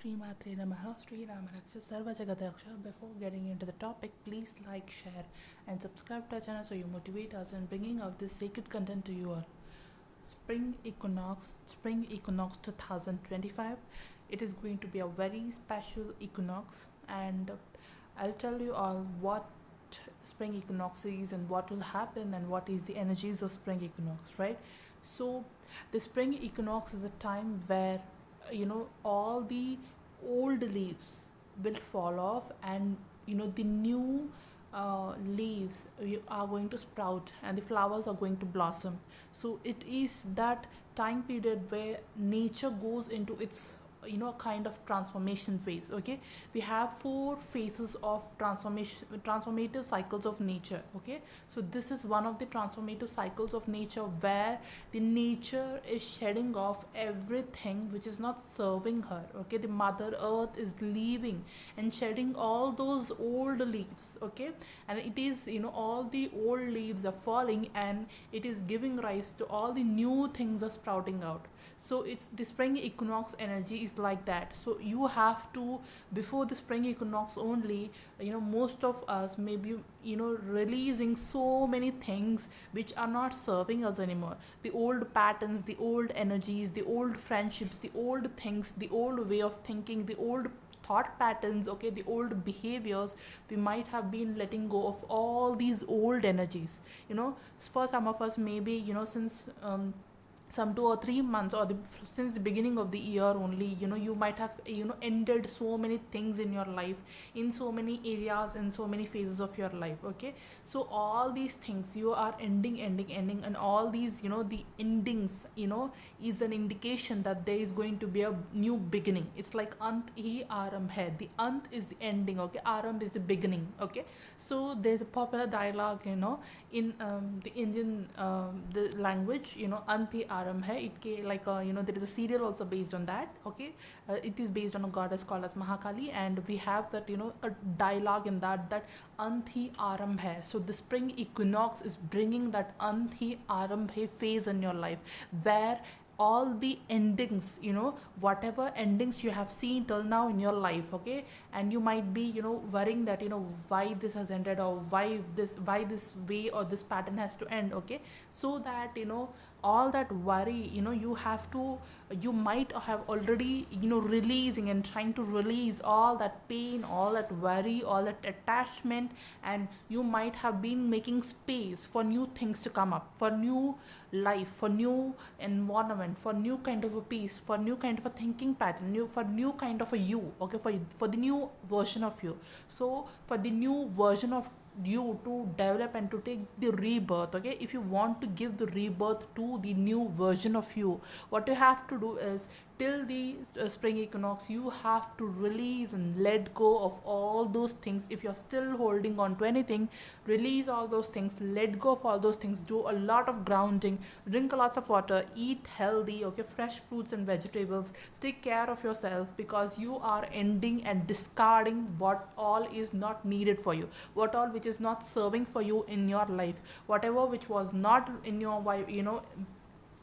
Srimatre Namaha, Sri Ramaraksha Sarva Jagadaksha. Before getting into the topic, please like, share, and subscribe to our channel so you motivate us in bringing out this sacred content to you all. Spring Equinox 2025. It is going to be a very special equinox, and I'll tell you all what spring equinox is and what will happen and what is the energies of spring equinox, right? So the spring equinox is a time where all the old leaves will fall off, and the new leaves are going to sprout and the flowers are going to blossom. So it is that time period where nature goes into its kind of transformation phase. Okay, we have 4 phases of transformative cycles of nature. Okay, so this is one of the transformative cycles of nature where the nature is shedding off everything which is not serving her. Okay, the mother earth is leaving and shedding all those old leaves. Okay, and it is all the old leaves are falling and it is giving rise to all the new things are sprouting out. So it's the spring equinox energy is like that. So you have to, before the spring equinox only, most of us may be releasing so many things which are not serving us anymore. The old patterns, the old energies, the old friendships, the old things, the old way of thinking, the old thought patterns, okay, the old behaviors. We might have been letting go of all these old energies. For some of us, maybe since some 2 or 3 months, or since the beginning of the year only, you might have ended so many things in your life, in so many areas, in so many phases of your life. Okay, so all these things you are ending, and all these the endings is an indication that there is going to be a new beginning. It's like ant hi aram hai. The ant is the ending, okay, aram is the beginning. Okay, so there's a popular dialogue in the Indian the language, ant hi aram hai. It like there is a serial also based on that. Okay, it is based on a goddess called as Mahakali, and we have that a dialogue in that ant hi aram hai. So the spring equinox is bringing that ant hi aram hai phase in your life, where all the endings, whatever endings you have seen till now in your life, okay, and you might be worrying that why this has ended, or why this way or this pattern has to end. Okay, so that all that worry, you might have already releasing and trying to release all that pain, all that worry, all that attachment, and you might have been making space for new things to come up, for new life, for new environment, for new kind of a peace, for new kind of a thinking pattern, for new kind of a you. Okay, for the new version of you. So for the new version of you to develop and to take the rebirth. Okay, if you want to give the rebirth to the new version of you, what you have to do is, till the spring equinox, you have to release and let go of all those things. If you're still holding on to anything, release all those things, let go of all those things, do a lot of grounding, drink lots of water, eat healthy, okay, fresh fruits and vegetables, take care of yourself, because you are ending and discarding what all is not needed for you, what all which is not serving for you in your life, whatever which was not in your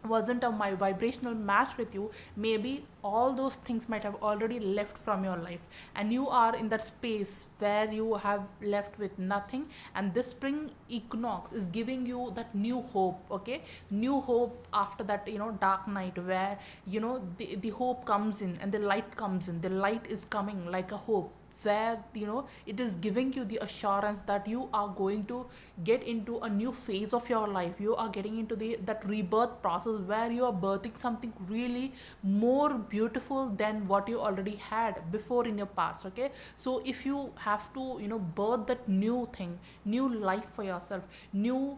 wasn't my vibrational match with you. Maybe all those things might have already left from your life, and you are in that space where you have left with nothing, and this spring equinox is giving you that new hope. Okay, new hope after that dark night, where the hope comes in and the light comes in. The light is coming like a hope, where it is giving you the assurance that you are going to get into a new phase of your life. You are getting into that rebirth process, where you are birthing something really more beautiful than what you already had before in your past. Okay, so if you have to birth that new thing, new life for yourself, new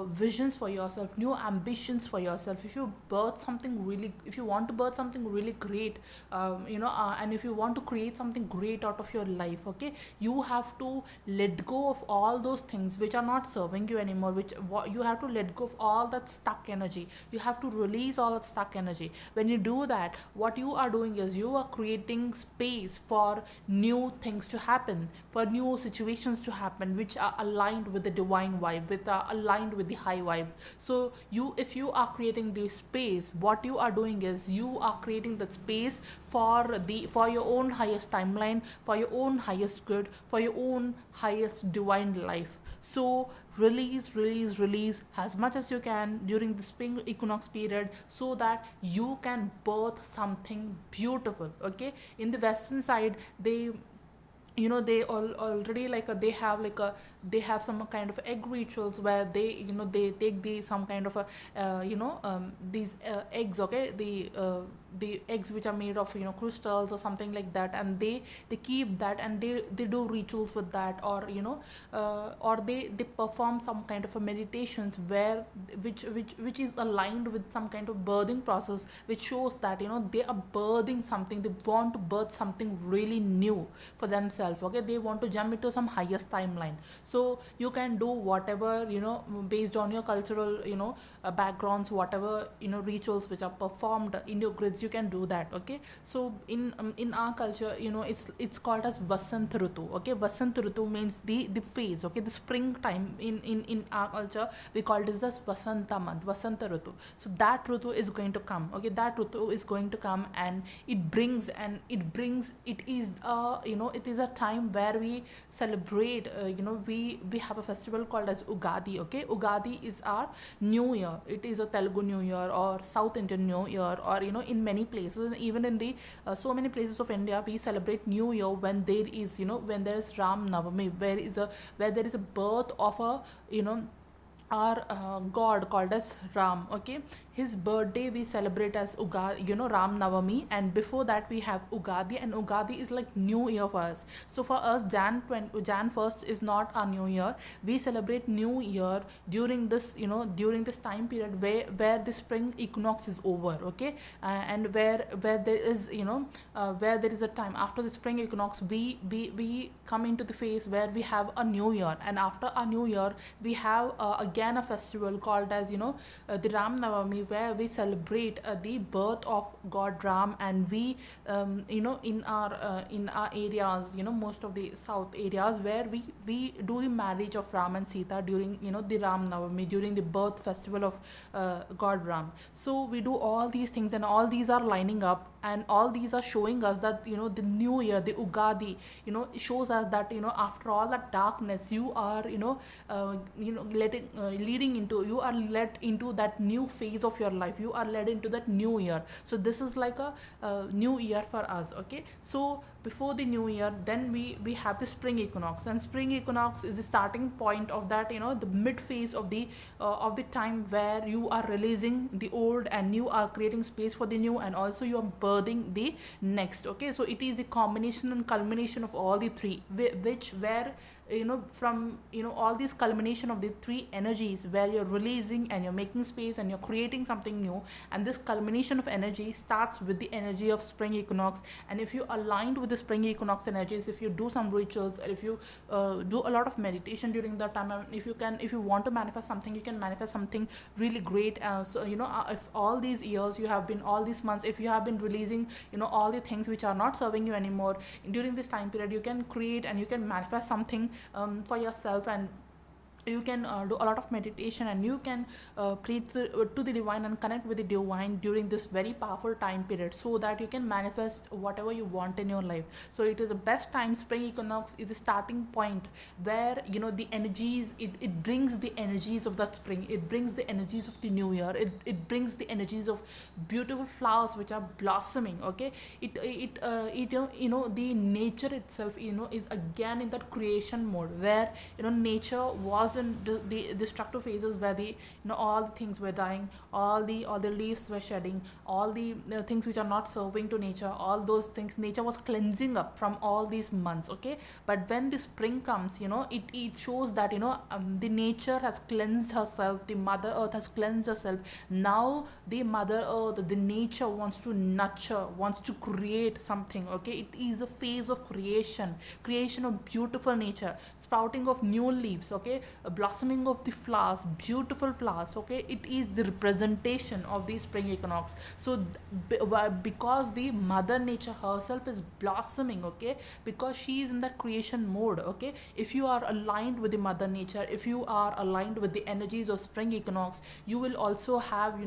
visions for yourself, new ambitions for yourself, if you want to birth something really great, and if you want to create something great out of your life, okay, you have to let go of all those things which are not serving you anymore, you have to let go of all that stuck energy. You have to release all that stuck energy. When you do that, what you are doing is you are creating space for new things to happen, for new situations to happen, which are aligned with the divine vibe, aligned with the high vibe. So if you are creating the space, what you are doing is you are creating that space for your own highest timeline, for your own highest good, for your own highest divine life. So release as much as you can during the spring equinox period, so that you can birth something beautiful. Okay, in the western side, they all already like they have some kind of egg rituals where they take the some kind of a these eggs, okay, the eggs which are made of crystals or something like that, and they keep that, and they do rituals with that, or or they perform some kind of a meditations where which is aligned with some kind of birthing process, which shows that they are birthing something. They want to birth something really new for themselves. Okay, they want to jump into some highest timeline. So you can do whatever based on your cultural backgrounds, whatever rituals which are performed in your grids, you can do that. Okay, so in our culture, it's called as Vasant Ritu. Okay, Vasant Ritu means the phase. Okay, the springtime in our culture, we call this as Vasanta month, Vasanta Ritu. So that Ritu is going to come. Okay, that Ritu is going to come, and it is it is a time where we celebrate. We have a festival called as Ugadi. Okay, Ugadi is our new year. It is a Telugu new year or South Indian new year, or in many places, even in the so many places of India, we celebrate new year when there is when there is Ram Navami, where there is a birth of a our god called as Ram. Okay, his birthday we celebrate as Ram Navami, and before that we have Ugadi, and Ugadi is like new year for us. So for us, Jan 1st is not our new year. We celebrate new year during this during this time period where the spring equinox is over. Okay, and where there is where there is a time after the spring equinox, we come into the phase where we have a new year, and after a new year we have again a festival called as the Ram Navami, where we celebrate the birth of God Ram. And we in our areas, most of the south areas, where we do the marriage of Ram and Sita during the Ram Navami, during the birth festival of God Ram. So we do all these things, and all these are lining up, and all these are showing us that the new year, the Ugadi, shows us that after all that darkness, you are leading into, you are led into that new phase of your life. You are led into that new year. So this is like a new year for us. Okay, so before the new year, then we have the spring equinox, and spring equinox is the starting point of that the mid phase of the time where you are releasing the old and you are creating space for the new, and also you are birthing the next. Okay, so it is the combination and culmination of all the three, where from all these culmination of the three energies, where you're releasing and you're making space and you're creating something new. And this culmination of energy starts with the energy of spring equinox. And if you aligned with the spring equinox energies, if you do some rituals, or if you do a lot of meditation during that time, if you want to manifest something, you can manifest something really great. So if all these years you have been, all these months, if you have been releasing all the things which are not serving you anymore, during this time period you can create and you can manifest something for yourself. And you can do a lot of meditation, and you can pray to the divine and connect with the divine during this very powerful time period, so that you can manifest whatever you want in your life. So it is the best time. Spring equinox is the starting point where the energies, it brings the energies of that spring, it brings the energies of the new year, it brings the energies of beautiful flowers which are blossoming. Okay, the nature itself is again in that creation mode, where nature was in the destructive phases, where all the things were dying, all the leaves were shedding, all the things which are not serving to nature, all those things nature was cleansing up from all these months. Okay, but when the spring comes, it shows that the nature has cleansed herself, the mother earth has cleansed herself. Now the mother earth, the nature wants to nurture, wants to create something. Okay, it is a phase of creation of beautiful nature, sprouting of new leaves. Okay, blossoming of the flowers, beautiful flowers, okay, it is the representation of the spring equinox. So because the mother nature herself is blossoming, okay, because she is in that creation mode, okay. If you are aligned with the mother nature, if you are aligned with the energies of spring equinox, you will also have,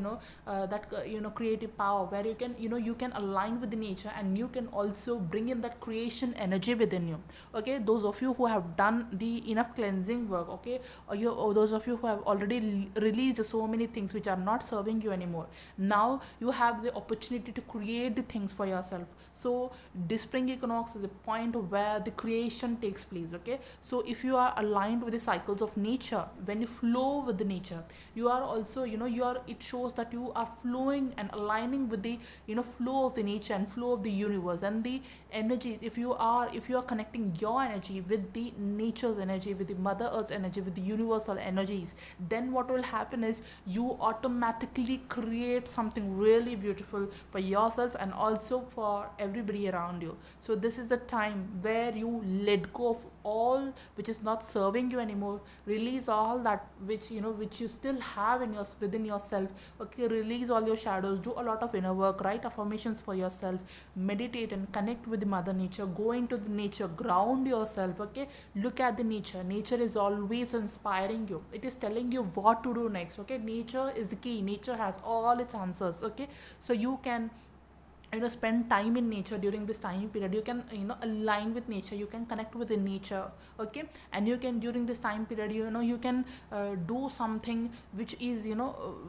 that creative power, where you can, you can align with the nature, and you can also bring in that creation energy within you, okay. Those of you who have done the enough cleansing work, okay, or those of you who have already released so many things which are not serving you anymore, now you have the opportunity to create the things for yourself. So this spring equinox is a point where the creation takes place, okay. So if you are aligned with the cycles of nature, when you flow with the nature, you are also, it shows that you are flowing and aligning with the, flow of the nature and flow of the universe and the energies. If you are connecting your energy with the nature's energy, with the mother earth's energy, with the universal energies, then what will happen is you automatically create something really beautiful for yourself and also for everybody around you. So this is the time where you let go of all which is not serving you anymore, release all that which you still have within yourself, okay. Release all your shadows, do a lot of inner work, write affirmations for yourself, meditate and connect with the mother nature, go into the nature, ground yourself, okay. Look at the nature is always inspiring you, it is telling you what to do next, okay. Nature is the key, nature has all its answers, okay. So you can spend time in nature during this time period. You can align with nature, you can connect with the nature, okay. And you can, during this time period, you can do something which is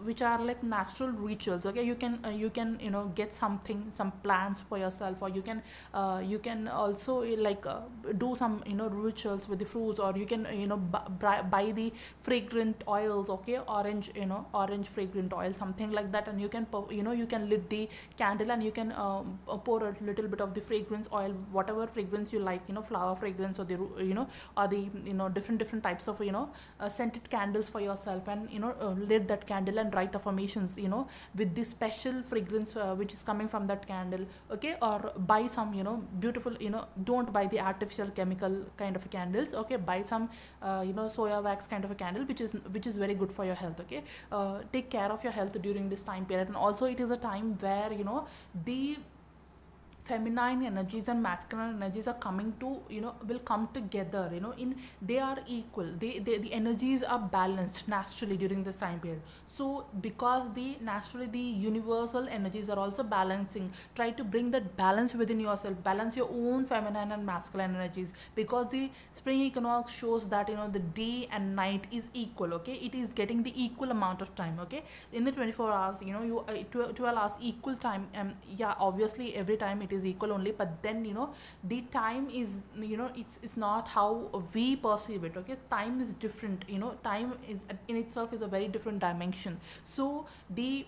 which are like natural rituals, okay. You can get some plants for yourself, or you can also do some rituals with the fruits, or you can buy the fragrant oils, okay. Orange fragrant oil, something like that, and you can lit the candle, and you can pour a little bit of the fragrance oil, whatever fragrance you like, flower fragrance, or the different types of scented candles for yourself, and lit that candle and write affirmations with this special fragrance which is coming from that candle, okay. Or buy some beautiful, don't buy the artificial chemical kind of candles, okay. Buy some soya wax kind of a candle, which is very good for your health, okay. Take care of your health during this time period. And also it is a time where the feminine energies and masculine energies are coming to will come together, they are equal, the energies are balanced naturally during this time period. So because naturally the universal energies are also balancing, try to bring that balance within yourself, balance your own feminine and masculine energies, because the spring equinox shows that the day and night is equal, okay. It is getting the equal amount of time, okay. In the 24 hours, 12 hours equal time, yeah, obviously every time it is equal only, but then the time is it's not how we perceive it, okay. Time is different, time is in itself is a very different dimension. So the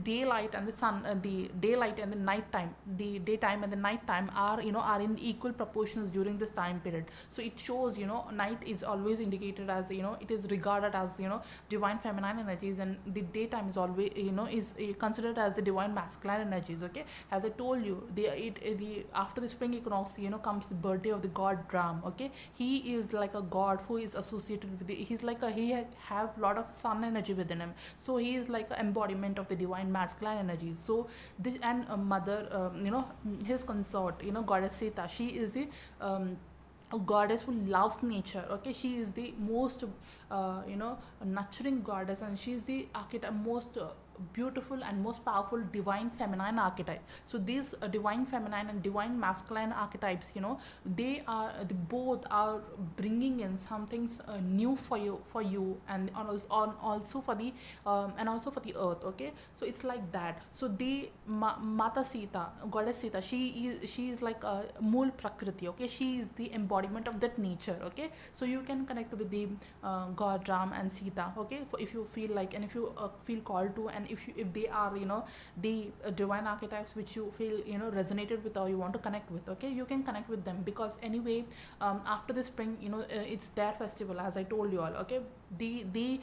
daylight and the sun, the daylight and the night time, the daytime and the night time are are in equal proportions during this time period. So it shows night is always indicated as it is regarded as divine feminine energies, and the daytime is always is considered as the divine masculine energies, okay. As I told you, the after the spring equinox comes the birthday of the god Ram, okay. He is like a god who is associated with he have lot of sun energy within him, so he is like an embodiment of the divine masculine energies. So this, and mother his consort goddess Sita, she is the a goddess who loves nature, okay. She is the most nurturing goddess, and she is the archetype most beautiful and most powerful divine feminine archetype. So these divine feminine and divine masculine archetypes, they both are bringing in something new for you and also for the and also for the earth, okay. So it's like that. So the Mata Sita, goddess Sita, she is like a Mool Prakriti, okay. She is the embodiment of that nature, okay. So you can connect with the god Ram and Sita, okay, if you feel like, and if you feel called to, and if they are the divine archetypes which you feel resonated with, or you want to connect with, okay, you can connect with them. Because anyway, after the spring, it's their festival, as I told you all, okay. The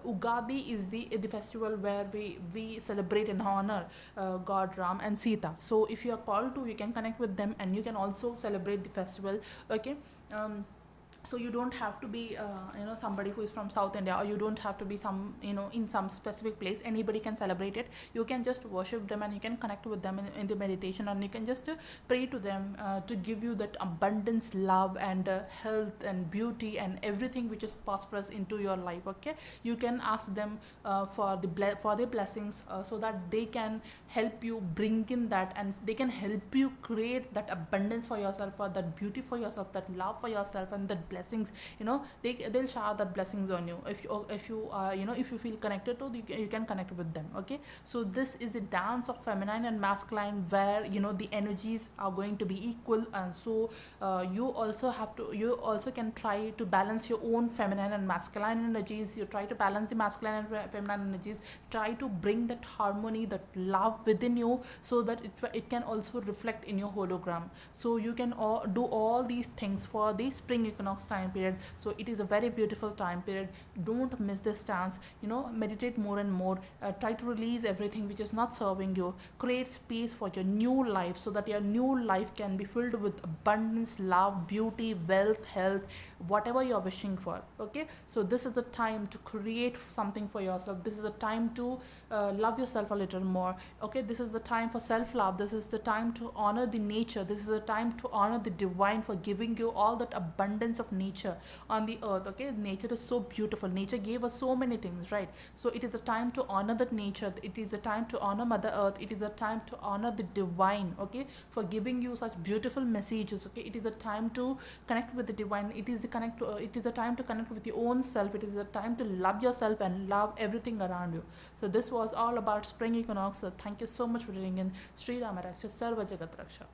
Ugadi is the festival where we celebrate and honor god Ram and Sita. So if you are called to, you can connect with them, and you can also celebrate the festival, okay. So you don't have to be somebody who is from South India, or you don't have to be some, in some specific place. Anybody can celebrate it. You can just worship them, and you can connect with them in the meditation, and you can just pray to them to give you that abundance, love, and health and beauty and everything which is prosperous into your life. Okay, you can ask them for for their blessings, so that they can help you bring in that, and they can help you create that abundance for yourself, or that beauty for yourself, that love for yourself, and that blessings. They'll shower that blessings on you. If you feel connected to, you can connect with them. Okay, so this is a dance of feminine and masculine, where the energies are going to be equal. And so you also can try to balance your own feminine and masculine energies. You try to balance the masculine and feminine energies, try to bring that harmony, that love within you, so that it can also reflect in your hologram. So you can do all these things for the spring equinox time period. So it is a very beautiful time period. Don't miss this chance. Meditate more and more. Try to release everything which is not serving you. Create space for your new life, so that your new life can be filled with abundance, love, beauty, wealth, health, whatever you're wishing for. Okay, so this is the time to create something for yourself. This is the time to love yourself a little more. Okay, this is the time for self-love. This is the time to honor the nature. This is the time to honor the divine for giving you all that abundance of nature on the earth. Okay, nature is so beautiful. Nature gave us so many things, right? So it is a time to honor that nature. It is a time to honor Mother Earth. It is a time to honor the divine, okay, for giving you such beautiful messages. Okay, it is a time to connect with the divine. It is a time to connect with your own self. It is a time to love yourself and love everything around you. So this was all about spring equinox. So thank you so much for tuning in. Sri Rama Raksha Sarva Jagat Raksha.